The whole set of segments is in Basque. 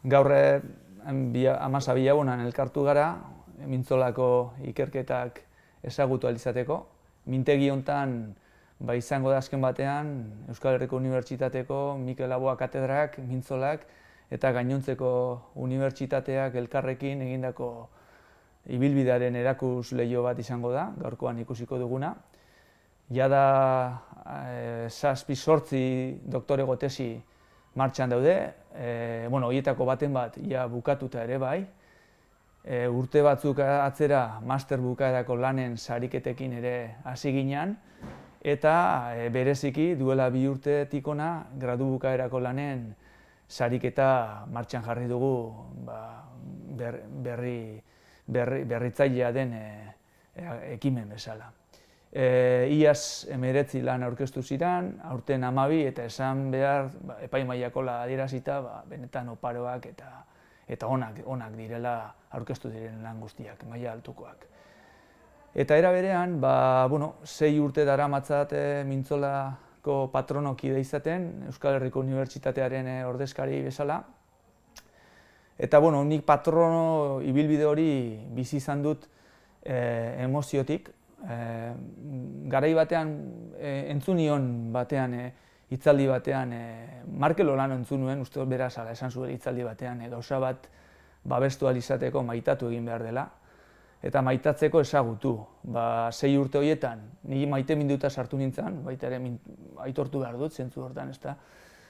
Gaur 12 bilagunan elkartu gara, mintzolako ikerketak ezagutu ahal izateko. Mintegi hontan izango da azken batean Euskal Herriko Unibertsitateko Mikel Laboa katedrak, mintzolak eta gainontzeko unibertsitateak elkarrekin egindako ibilbidearen erakusleiho bat izango da, gaurkoan ikusiko duguna. Jada 7-8 doktorego tesi martxan daude, horietako baten bat bukatuta ere bai. Urte batzuk atzera master bukaerako lanen sariketekin ere hasi ginen, eta bereziki duela 2 urtetik hona gradu bukaerako lanen sariketa martxan jarri dugu berritzailea den ekimen bezala. Iaz 19 lan aurkeztu ziren, aurten 12 eta esan behar epaimailako adierazita benetan oparoak eta onak direla aurkeztu diren lan guztiak, maila altukoak. Eta era berean, 6 urte daramatzat mintzolako patronokide izaten, Euskal Herriko Unibertsitatearen ordezkari bezala. Eta nik patrono ibilbide hori bizi izan dut emoziotik. Garai batean, entzun nion batean, hitzaldi batean, Markel Olano entzun nuen, uste beraz esan zuen hitzaldi batean, gauza bat babestu ahal izateko maitatu egin behar dela, eta maitatzeko ezagutu. 6 urte horietan, niri maiteminduta sartu nintzen, baita ere aitortu behar dut, zentzu hortan,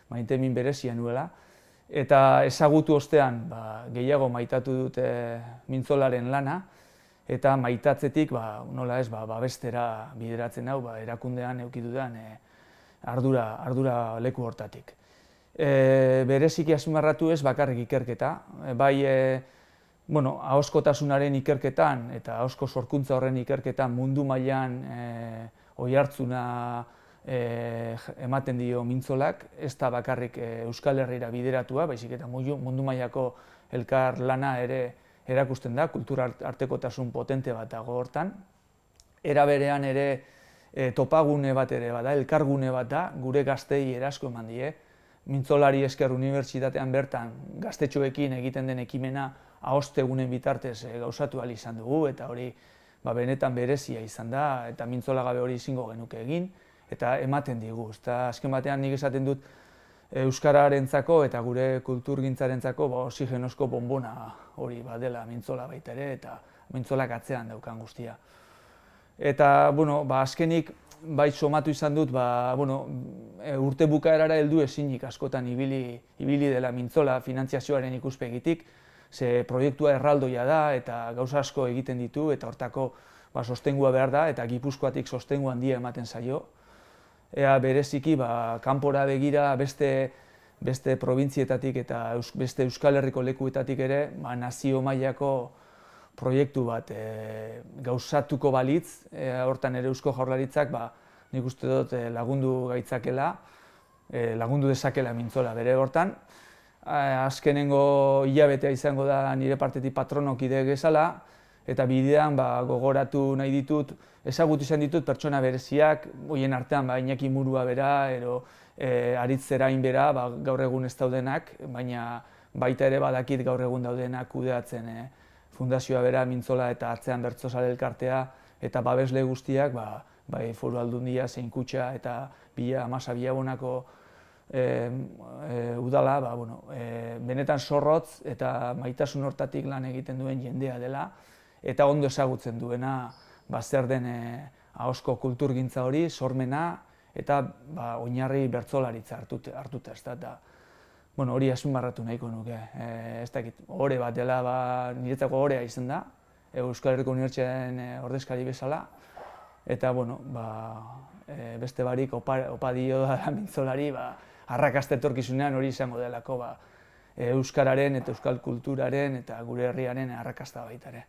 maitemin berezia nuela, eta ezagutu ostean gehiago maitatu dute mintzolaren lana, eta maitatzetik, nola ez, babestera bideratzen hau, erakundean eduki dudan ardura leku hortatik. Bereziki azpimarratu ez bakarrik ikerketa, bai ahoskotasunaren ikerketan eta ahozko sorkuntza horren ikerketan mundu mailan oihartzuna ematen dio mintzolak, ez da bakarrik Euskal Herrira bideratua, baizik eta mundu mailako elkar lana ere erakusten da, kultura artekotasun potente bat dago hortan. Era berean ere topagune bat ere bada, elkargune bat da, gure gaztei erasko eman die. Mintzolari esker unibertsitatean bertan gaztetxoekin egiten den ekimena ahoztegunen bitartez gauzatu ahal izan dugu, eta hori benetan berezia izan da, eta mintzola gabe hori ezingo genuke egin, eta ematen digu. Azken batean nik esaten dut euskararentzako eta gure kulturgintzarentzako oxigenozko bonbona hori badela mintzola baita ere, eta mintzolak atzean daukan guztia. Eta azkenik bai somatu izan dut, urte bukaerara heldu ezinik askotan ibili dela mintzola finantziazioaren ikuspegitik, ze proiektua erraldoia da eta gauza asko egiten ditu, eta hortako sostengua behar da, eta Gipuzkoatik sostengu handia ematen zaio. Ea bereziki kanpora begira beste probintzietatik eta beste Euskal Herriko lekuetatik ere nazio mailako proiektu bat gauzatuko balitz, hortan ere Eusko Jaurlaritzak nik uste dut lagundu gaitzakela, lagundu dezakela mintzola bere hortan. Azkenengo hilabetea izango da nire partetik patronokide bezala, eta bidean gogoratu nahi ditut, ezagutu izan ditut pertsona bereziak, horien artean Iñaki Murua bera, Aritz Zerain bera, gaur egun ez daudenak, baina baita ere badakit gaur egun daudenak kudeatzen fundazioa bera, mintzola eta atzean bertsozale elkartea, eta babesle guztiak, bai Foru Aldundia, zein Kutxa eta Amasa Bilabonako udala, benetan zorrotz eta maitasun hortatik lan egiten duen jendea dela, eta ondo ezagutzen duena zer den ahozko kulturgintza hori, sormena, eta oinarri bertsolaritza hartuta. Hori azpimarratu nahiko nuke, ez dakit, ohore bat dela, niretzako ohorea izan da, Euskal Herriko Unibertsitatearen ordezkari bezala, eta beste barik opa dio da mintzolari, arrakasta etorkizunean hori izango delako euskararen eta euskal kulturaren eta gure herriaren arrakasta baita ere.